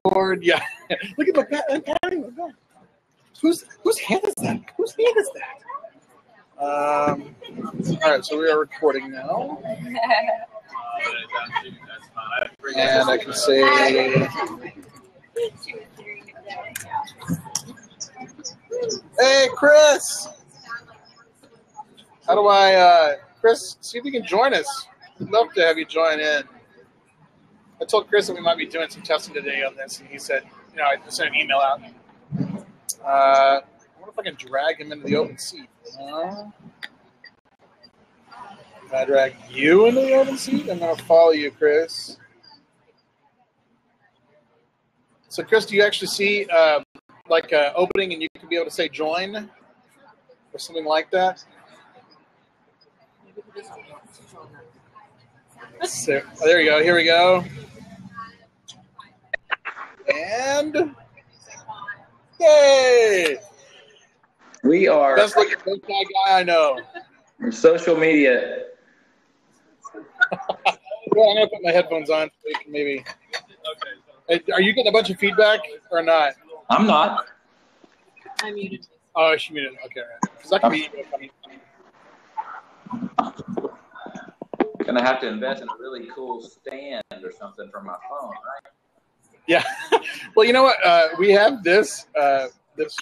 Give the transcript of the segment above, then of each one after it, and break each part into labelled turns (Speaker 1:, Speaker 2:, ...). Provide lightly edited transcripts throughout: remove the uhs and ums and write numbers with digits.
Speaker 1: record. Yeah. Look at the whose hand is that? Whose hand is that? All right, so we are recording now. And I can say, hey, Chris. How do I, Chris, see if you can join us. We'd love to have you join in. I told Chris that we might be doing some testing today on this, and he said, I sent an email out. I wonder if I can drag him into the open seat. Can I drag you into the open seat? I'm going to follow you, Chris. So, Chris, do you actually see like an opening and you can be able to say join or something like that? So, there you go. Here we go. And yay!
Speaker 2: We are
Speaker 1: best looking guy I know.
Speaker 2: Social media.
Speaker 1: Well, I'm gonna put my headphones on so we can maybe. Okay. Are you getting a bunch of feedback or not?
Speaker 2: I'm not.
Speaker 3: I muted.
Speaker 1: Oh, she muted. Okay, because that can be funny.
Speaker 2: Gonna have to invest in a really cool stand or something for my phone, right?
Speaker 1: Yeah. Well, you know what? We have this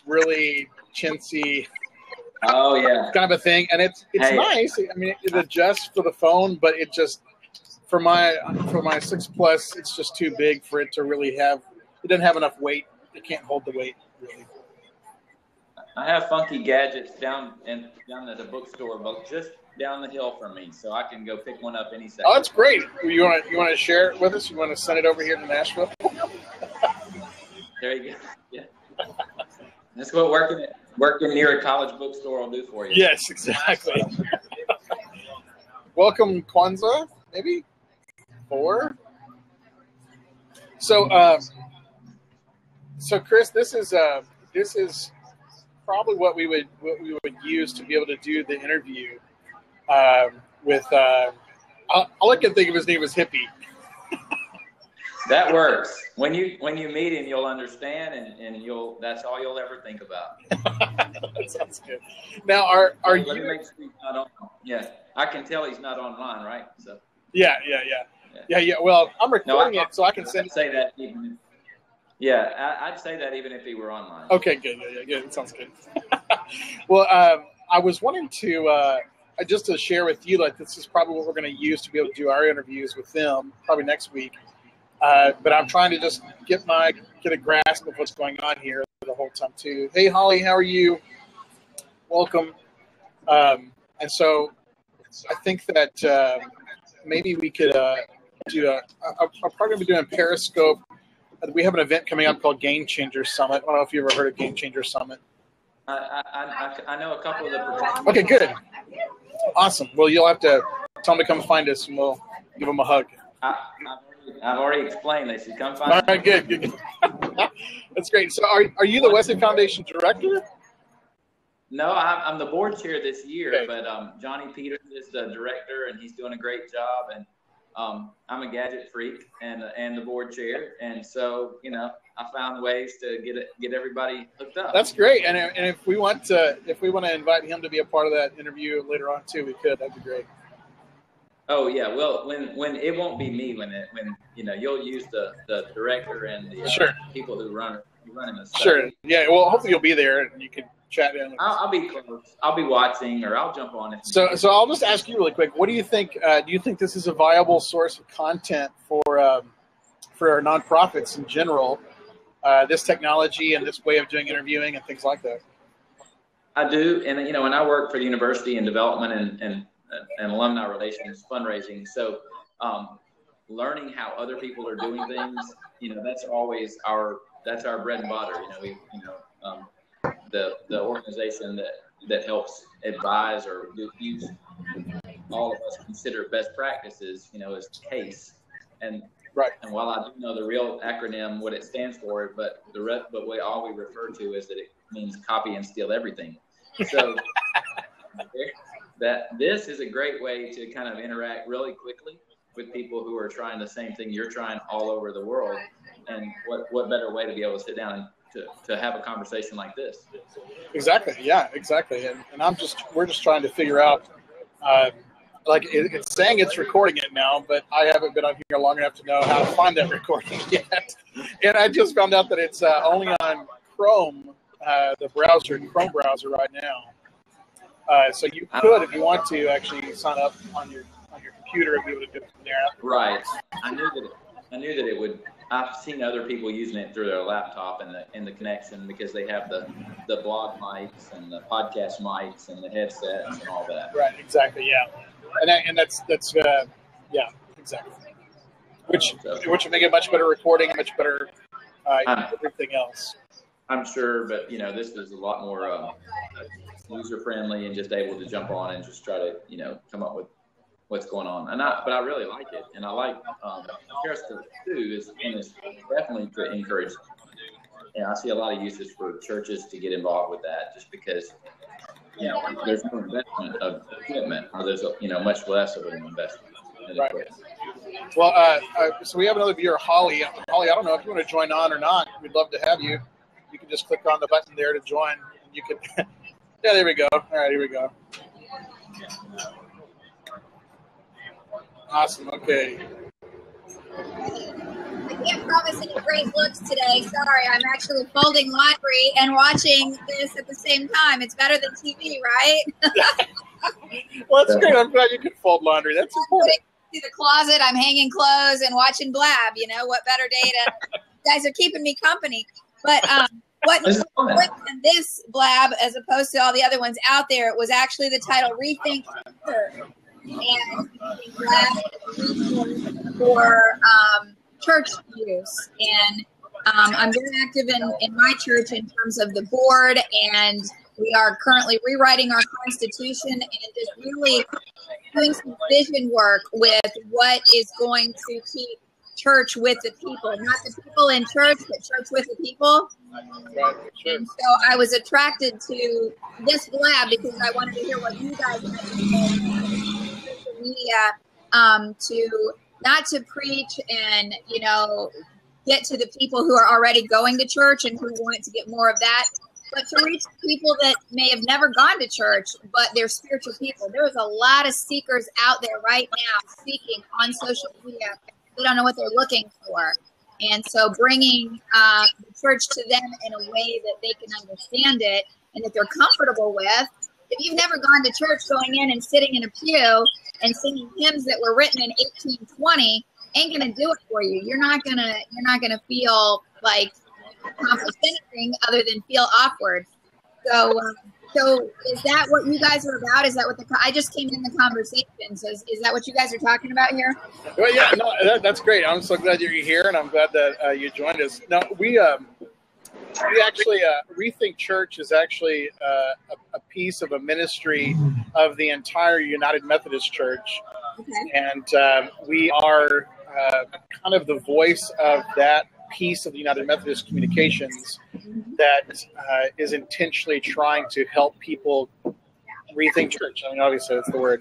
Speaker 1: really chintzy.
Speaker 2: Oh yeah.
Speaker 1: Kind of a thing, and it's nice. I mean, it adjusts for the phone, but it just for my 6 Plus, it's just too big for it to really have. It doesn't have enough weight. It can't hold the weight really.
Speaker 2: I have funky gadgets down at the bookstore, but just down the hill from me, so I can go pick one up any second.
Speaker 1: Oh, that's great. You want to share it with us? You want to send it over here to Nashville?
Speaker 2: There you go. Yeah. That's what working near a college bookstore will do for you.
Speaker 1: Yes, exactly. Welcome, Kwanzaa, maybe 4. So, Chris, this is probably what we would use to be able to do the interview with. All I can think of his name is Hippie.
Speaker 2: That works. When you meet him, you'll understand, and that's all you'll ever think about.
Speaker 1: That sounds good. Now, are you?
Speaker 2: Let me make sure he's not on. Yeah, I can tell he's not online, right? So.
Speaker 1: Yeah. Well, I'm recording it, so I can
Speaker 2: say that. I'd say that even if he were online.
Speaker 1: Okay, good. Yeah, it sounds good. Well, I was wanting to just to share with you, like, this is probably what we're going to use to be able to do our interviews with them, probably next week. But I'm trying to just get a grasp of what's going on here the whole time too. Hey, Holly, how are you? Welcome. And so I think that maybe we could do I'm probably going to be doing Periscope. We have an event coming up called Game Changer Summit. I don't know if you've ever heard of Game Changer Summit.
Speaker 2: I know a couple of the participants.
Speaker 1: Okay, good. Awesome. Well, you'll have to tell them to come find us, and we'll give them a hug.
Speaker 2: I've already explained. They should come find us.
Speaker 1: All right, good. That's great. So are you the Wesley Foundation director?
Speaker 2: No, I'm the board chair this year,
Speaker 1: okay.
Speaker 2: But Johnny Peters is the director, and he's doing a great job. And I'm a gadget freak and the board chair, and so I found ways to get everybody hooked up.
Speaker 1: That's great. And if we want to invite him to be a part of that interview later on too, we could. That'd be great.
Speaker 2: Oh yeah, well when it won't be me when you'll use the director and the people who running the stuff.
Speaker 1: Sure. Yeah. Well, hopefully you'll be there and you can chat in.
Speaker 2: I'll be close. I'll be watching, or I'll jump on it.
Speaker 1: So I'll just ask you really quick. What do you think? Do you think this is a viable source of content for our nonprofits in general? This technology and this way of doing interviewing and things like that.
Speaker 2: I do, and when I work for the university in development and alumni relations fundraising, so learning how other people are doing things, that's always our bread and butter. The organization that helps advise or use all of us consider best practices, is CASE. And
Speaker 1: right.
Speaker 2: And while I do know the real acronym, what it stands for, but all we refer to is that it means copy and steal everything. So that this is a great way to kind of interact really quickly with people who are trying the same thing you're trying all over the world. and what better way to be able to sit down and to have a conversation like this?
Speaker 1: Exactly. Yeah, exactly. And we're just trying to figure out, it's saying it's recording it now, but I haven't been on here long enough to know how to find that recording yet. And I just found out that it's only on Chrome, the Chrome browser right now. So you could, if you want to, actually sign up on your computer and be able to do it from there.
Speaker 2: Right. I knew that it would. I've seen other people using it through their laptop and the connection, because they have the blog mics and the podcast mics and the headsets and all that.
Speaker 1: Right. Exactly. Yeah. And that's yeah, exactly. Which would make it much better recording, much better everything else.
Speaker 2: I'm sure, but this is a lot more user friendly and just able to jump on and just try to come up with what's going on. But I really like it, and I like Periscope too. Is definitely to encourage. I see a lot of uses for churches to get involved with that, just because there's no investment of equipment, or there's much less of an investment.
Speaker 1: Right. Well, so we have another viewer, Holly. Holly, I don't know if you want to join on or not. We'd love to have you. You can just click on the button there to join. You can. Yeah, there we go. All right, here we go. Awesome. Okay.
Speaker 4: I can't promise any great looks today. Sorry, I'm actually folding laundry and watching this at the same time. It's better than TV, right?
Speaker 1: Well, that's great. I'm glad you can fold laundry. That's important.
Speaker 4: To the closet, I'm hanging clothes and watching Blab. What better day to? You guys are keeping me company. But what on this Blab, as opposed to all the other ones out there, was actually the title "Rethink Church," and Blab for church use. And I'm very active in my church in terms of the board, and we are currently rewriting our constitution and just really doing some vision work with what is going to keep church with the people, not the people in church, but church with the people.
Speaker 1: Right, sure.
Speaker 4: And so I was attracted to this Blab because I wanted to hear what you guys had to say on social media, to not to preach and get to the people who are already going to church and who want to get more of that, but to reach people that may have never gone to church, but they're spiritual people. There's a lot of seekers out there right now seeking on social media. They don't know what they're looking for. And so bringing the church to them in a way that they can understand it and that they're comfortable with. If you've never gone to church, going in and sitting in a pew and singing hymns that were written in 1820 ain't going to do it for you. You're not going to feel like accomplish anything other than feel awkward. So is that what you guys are about? Is that what I just came in the conversation? So is that what you guys are talking about here?
Speaker 1: Well, yeah, no, that's great. I'm so glad you're here, and I'm glad that you joined us. No, we actually Rethink Church is actually a piece of a ministry of the entire United Methodist Church,
Speaker 4: okay.
Speaker 1: And we are kind of the voice of that piece of the United Methodist communications that is intentionally trying to help people rethink church. I mean, obviously that's the word,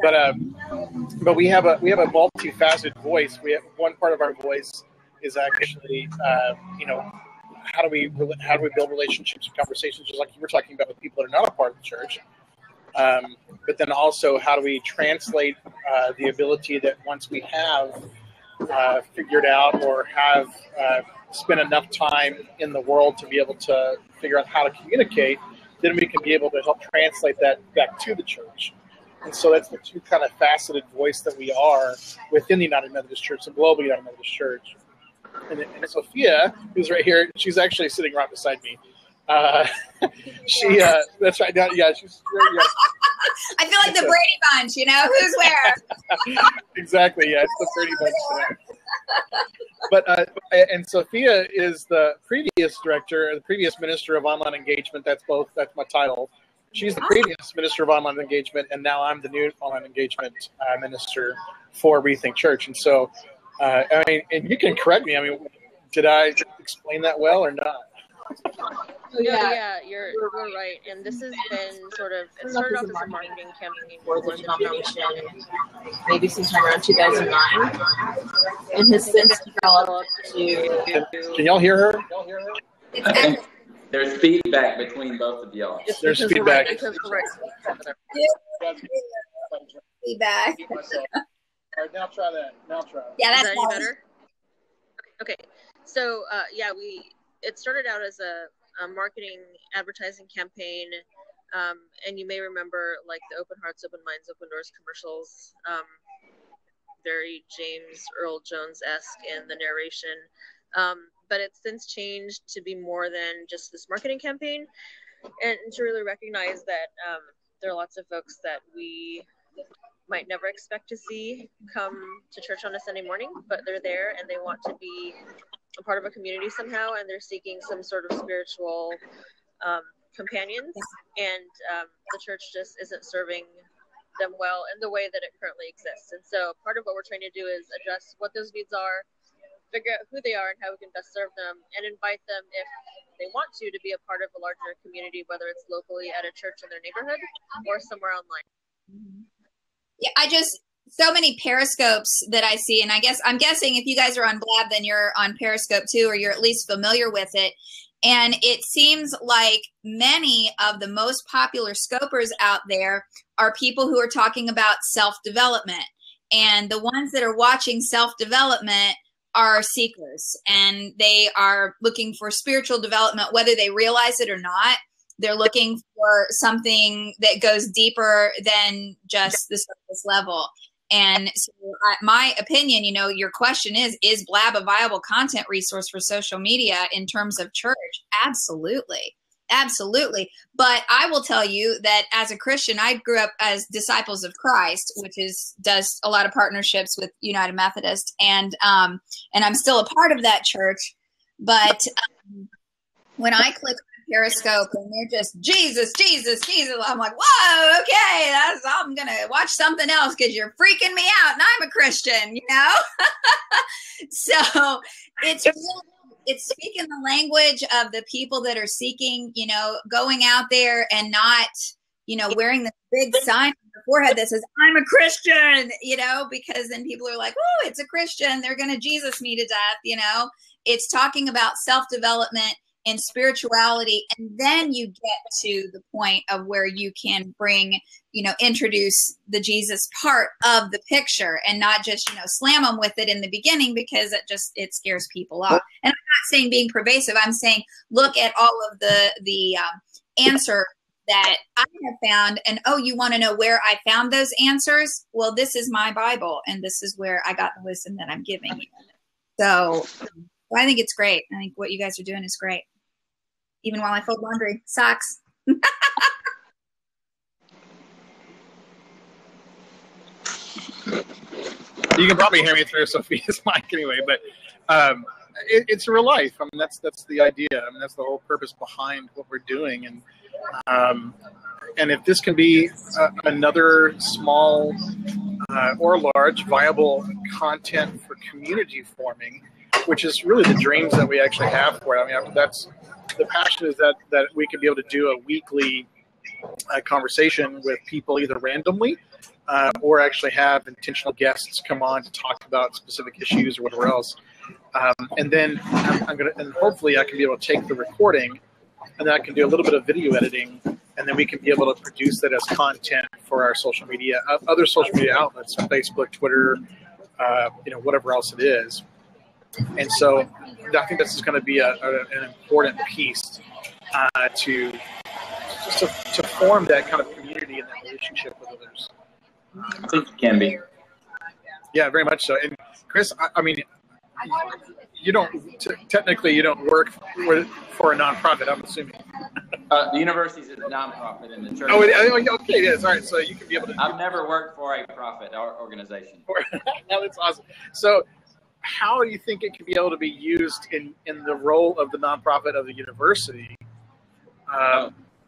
Speaker 1: but we have a multifaceted voice. We have one part of our voice is actually how do we build relationships and conversations, just like you were talking about, with people that are not a part of the church. But then also, how do we translate the ability that once we have figured out or have spent enough time in the world to be able to figure out how to communicate, then we can be able to help translate that back to the church. And so that's the two kind of faceted voice that we are within the United Methodist Church, the global United Methodist Church. And Sophia, who's right here, she's actually sitting right beside me. That's right. Yeah, she's. Yeah.
Speaker 4: I feel like the Brady Bunch. Who's where?
Speaker 1: Exactly. Yeah, it's the Brady Bunch. But and Sophia is the previous director, the previous minister of online engagement. That's my title. She's the previous minister of online engagement, and now I'm the new online engagement minister for Rethink Church. And so, and you can correct me. I mean, did I explain that well or not?
Speaker 3: Oh,
Speaker 5: Yeah, you're right. And this has been it started off as a marketing campaign for the denomination,
Speaker 3: maybe sometime around 2009, and has since developed to.
Speaker 1: Can y'all hear her?
Speaker 2: There's feedback between both of y'all.
Speaker 1: There's feedback.
Speaker 4: Feedback.
Speaker 1: All right, now try that.
Speaker 4: Yeah,
Speaker 5: Is
Speaker 4: that's
Speaker 5: that any better? Okay. So, it started out as a marketing advertising campaign, and you may remember like the Open Hearts, Open Minds, Open Doors commercials, very James Earl Jones-esque in the narration. But it's since changed to be more than just this marketing campaign, and to really recognize that there are lots of folks that we might never expect to see come to church on a Sunday morning, but they're there and they want to be a part of a community somehow, and they're seeking some sort of spiritual companions, and the church just isn't serving them well in the way that it currently exists. And so part of what we're trying to do is address what those needs are, figure out who they are and how we can best serve them, and invite them, if they want to be a part of a larger community, whether it's locally at a church in their neighborhood or somewhere online.
Speaker 4: Yeah, so many Periscopes that I see, and I'm guessing if you guys are on Blab, then you're on Periscope too, or you're at least familiar with it. And it seems like many of the most popular scopers out there are people who are talking about self-development. And the ones that are watching self-development are seekers, and they are looking for spiritual development, whether they realize it or not. They're looking for something that goes deeper than just the surface level. And so my opinion, your question is Blab a viable content resource for social media in terms of church? Absolutely. But I will tell you that as a Christian, I grew up as Disciples of Christ, which does a lot of partnerships with United Methodist. And I'm still a part of that church. But when I click Periscope and they're just Jesus, I'm like, whoa, okay, I'm gonna watch something else because you're freaking me out and I'm a Christian, So it's speaking the language of the people that are seeking, going out there and not, wearing the big sign on their forehead that says I'm a Christian, because then people are like, oh, it's a Christian, they're gonna Jesus me to death. It's talking about self-development and spirituality, and then you get to the point of where you can bring, introduce the Jesus part of the picture, and not just, slam them with it in the beginning, because it scares people off. And I'm not saying being pervasive. I'm saying look at all of the answer that I have found, and you want to know where I found those answers? Well, this is my Bible, and this is where I got the wisdom that I'm giving you. So I think it's great. I think what you guys are doing is great. Even while I fold laundry. Socks.
Speaker 1: You can probably hear me through Sophia's mic anyway, but it's real life. I mean, that's the idea. I mean, that's the whole purpose behind what we're doing. And if this can be another small or large viable content for community forming, which is really the dreams that we actually have for it. I mean, that's the passion, is that we can be able to do a weekly conversation with people either randomly or actually have intentional guests come on to talk about specific issues or whatever else. And then and hopefully I can be able to take the recording, and then I can do a little bit of video editing, and then we can be able to produce that as content for our social media, other social media outlets, Facebook, Twitter, whatever else it is. And so I think this is going to be an important piece to form that kind of community and that relationship with others.
Speaker 2: I think it can be.
Speaker 1: Yeah, very much so. And Chris, I mean, you don't work for a nonprofit, I'm assuming.
Speaker 2: The university is a nonprofit, and the church.
Speaker 1: Oh, okay, yes, all right. So you can be able to.
Speaker 2: I've never worked for a profit organization.
Speaker 1: That's awesome. So, how do you think it can be able to be used in the role of the nonprofit of the university?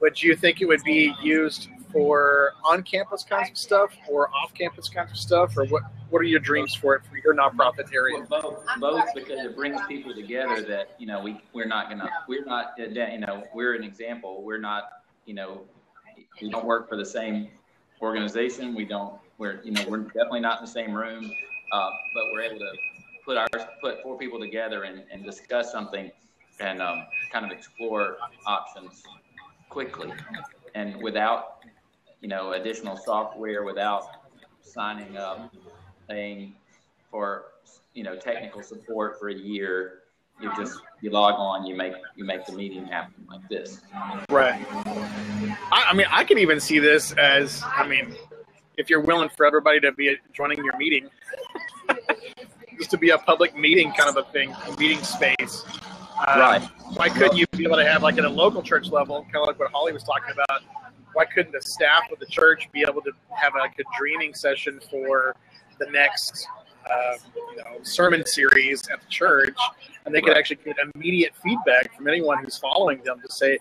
Speaker 1: Would you think it would be used for on-campus kinds of stuff or off-campus kinds of stuff, or what are your dreams for it for your nonprofit area?
Speaker 2: Well, both because it brings people together that, we're an example. We're not, we don't work for the same organization. We're definitely not in the same room, but we're able to put four people together and discuss something and kind of explore options quickly and without, additional software, without signing up, paying for, technical support for a year. You log on, you make the meeting happen like this.
Speaker 1: Right. I could even see this as, if you're willing for everybody to be joining your meeting, just to be a public meeting kind of a thing, a meeting space.
Speaker 2: Right.
Speaker 1: Why couldn't you be able to have, like at a local church level, kind of like what Holly was talking about, why couldn't the staff of the church be able to have like a dreaming session for the next sermon series at the church, and they could actually get immediate feedback from anyone who's following them to say,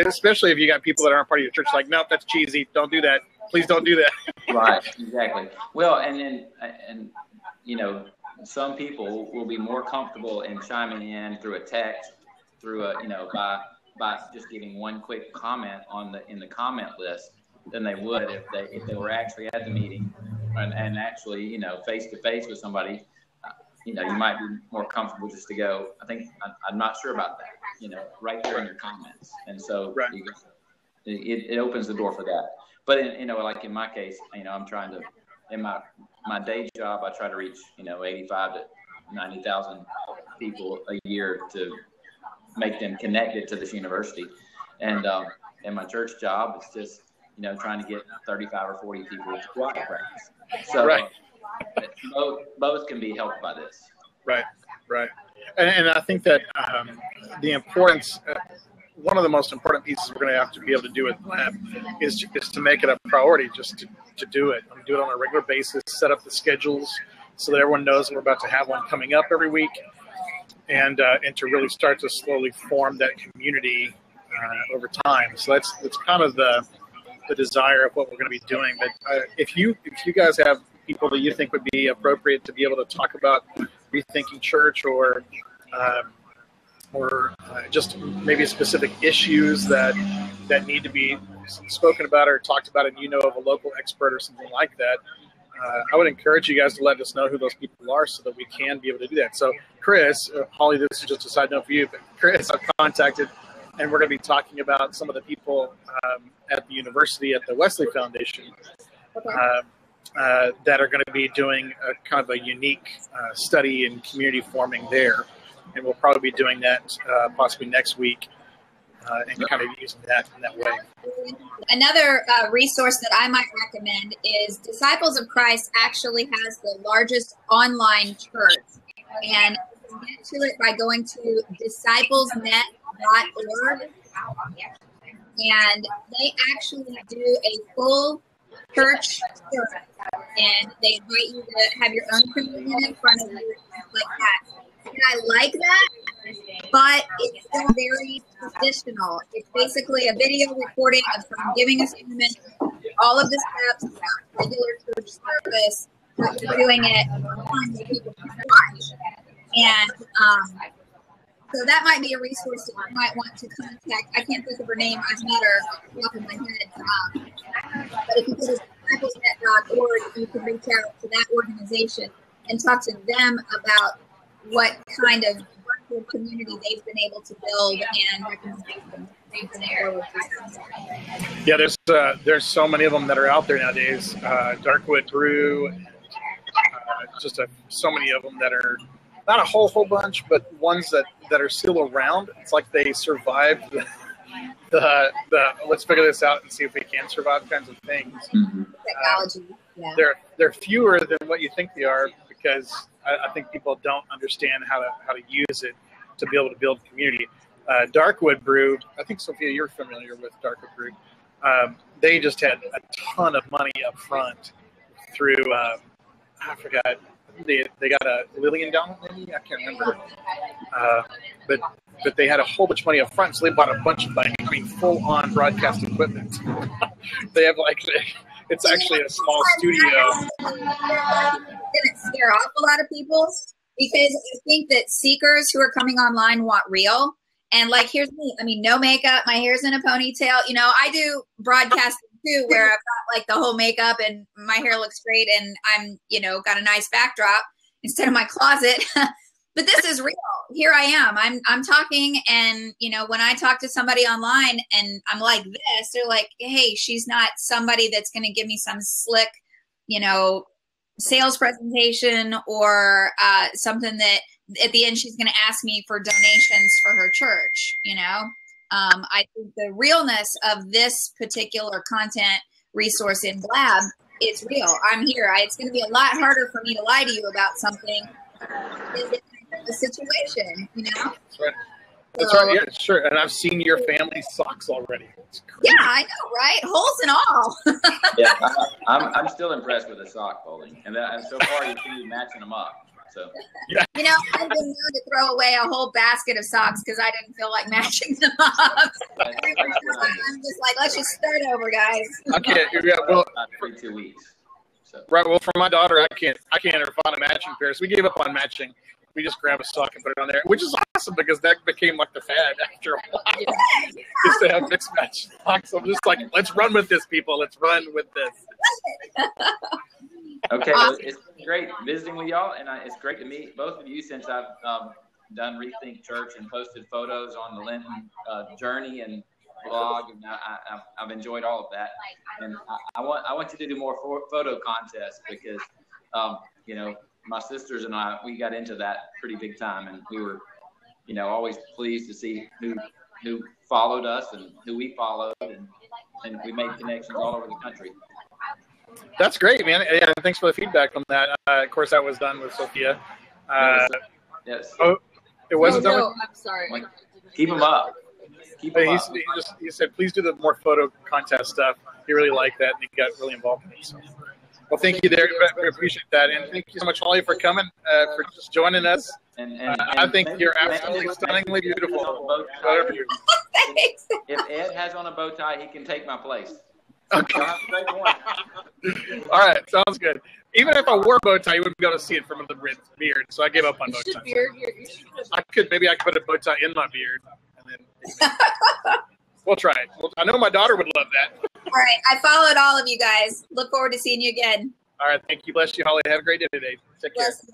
Speaker 1: especially if you got people that aren't part of your church, like, no, that's cheesy, don't do that, please don't do that.
Speaker 2: Right, exactly. Well, and some people will be more comfortable in chiming in through a text, through by just giving one quick comment in the comment list than they would if they were actually at the meeting and actually face to face with somebody. You might be more comfortable just to go, I'm not sure about that, right there in your comments. And so
Speaker 1: right.
Speaker 2: It opens the door for that. But like in my case, I'm trying to, in my day job, I try to reach 85 to 90,000 people a year to make them connected to this university. And in my church job, it's just trying to get 35 or 40 people to choir practice. So
Speaker 1: right.
Speaker 2: Both can be helped by this.
Speaker 1: Right. And I think that the importance, one of the most important pieces we're going to have to be able to do with Blab is to make it a priority, just to do it. Do it on a regular basis, set up the schedules so that everyone knows that we're about to have one coming up every week, and to really start to slowly form that community over time. So that's kind of the desire of what we're going to be doing. But if you guys have people that you think would be appropriate to be able to talk about rethinking church or just maybe specific issues that need to be spoken about or talked about, and of a local expert or something like that, I would encourage you guys to let us know who those people are so that we can be able to do that. So Chris, Holly, this is just a side note for you, but Chris, I've contacted, and we're going to be talking about some of the people at the university, at the Wesley Foundation, that are going to be doing a kind of a unique study in community forming there. And we'll probably be doing that possibly next week and kind of using that in that way.
Speaker 4: Another resource that I might recommend is Disciples of Christ actually has the largest online church. And you can get to it by going to disciplesnet.org. And they actually do a full church service. And they invite you to have your own communion in front of you, like that. And I like that, but it's still very traditional. It's basically a video recording of someone giving a sermon, all of the steps about regular church service, but you're doing it online so people can watch. And so that might be a resource that you might want to contact. I can't think of her name. I've met her off the top of my head. But if you go to disciplesnet.org, you can reach out to that organization and talk to them about what kind of virtual community they've been able to build and recommendations they've been able to.
Speaker 1: Yeah, there's so many of them that are out there nowadays. Darkwood Brew, so many of them that are not a whole bunch, but ones that are still around. It's like they survived the let's figure this out and see if we can survive kinds of things.
Speaker 4: Technology. Yeah.
Speaker 1: They're fewer than what you think they are, because I think people don't understand how to use it to be able to build community. Darkwood Brew, I think, Sophia, you're familiar with Darkwood Brew. They just had a ton of money up front through, I forgot, they got a Lillian endowment, maybe? I can't remember. But they had a whole bunch of money up front, so they bought a bunch of, full-on broadcast equipment. They have like, it's actually a small studio.
Speaker 4: Didn't scare off a lot of people because I think that seekers who are coming online want real. And like, here's me. I mean, no makeup. My hair's in a ponytail. You know, I do broadcasting too, where I've got like the whole makeup and my hair looks great, and I'm, you know, got a nice backdrop instead of my closet. But this is real. Here I am. I'm talking, and you know, when I talk to somebody online and I'm like this, they're like, "Hey, she's not somebody that's going to give me some slick, you know, sales presentation or something that at the end she's going to ask me for donations for her church." You know, I think the realness of this particular content resource in Blab, it's real. I'm here. It's going to be a lot harder for me to lie to you about something. The situation, you know.
Speaker 1: That's right. That's right. Yeah, sure. And I've seen your family socks already. It's crazy.
Speaker 4: Yeah, I know, right? Holes and all.
Speaker 2: Yeah, I'm still impressed with the sock folding, and so far you see you matching them up. So
Speaker 1: yeah.
Speaker 4: You know, I've been known to throw away a whole basket of socks because I didn't feel like matching them up. I'm just like, let's just start over, guys.
Speaker 1: Okay. Yeah. Well,
Speaker 2: for 2 weeks. So.
Speaker 1: Right. Well, for my daughter, I can't ever find a matching pair, so we gave up on matching. We just grab a sock and put it on there, which is awesome because that became like the fad after a while. Just to have mixed match socks. I'm just like, let's run with this, people. Let's run with this.
Speaker 2: Okay, well, it's great visiting with y'all, and it's great to meet both of you since I've done Rethink Church and posted photos on the Lenten journey and blog, and I've enjoyed all of that. And I want you to do more photo contests because, you know, my sisters and I, we got into that pretty big time, and we were, you know, always pleased to see who followed us and who we followed, and we made connections all over the country.
Speaker 1: That's great, man. Yeah, thanks for the feedback on that. Of course, that was done with Sophia.
Speaker 2: Yes.
Speaker 1: Oh, it wasn't done.
Speaker 5: No, I'm sorry.
Speaker 2: Keep them up. Keep them up.
Speaker 1: He said, please do the more photo contest stuff. He really liked that, and he got really involved in it. So. Well, thank you there. We appreciate that. And thank you so much, Holly, for coming, for just joining us. And I think you're absolutely stunningly beautiful. Whatever you
Speaker 2: If Ed has on a bow tie, he can take my place.
Speaker 1: Okay. All right. Sounds good. Even if I wore a bow tie, you wouldn't be able to see it from the beard. So I gave up on bow ties. Maybe I could put a bow tie in my beard. And then we'll try it. I know my daughter would love that.
Speaker 4: All right. I followed all of you guys. Look forward to seeing you again.
Speaker 1: All right. Thank you. Bless you, Holly. Have a great day today. Take care.
Speaker 4: Bless you.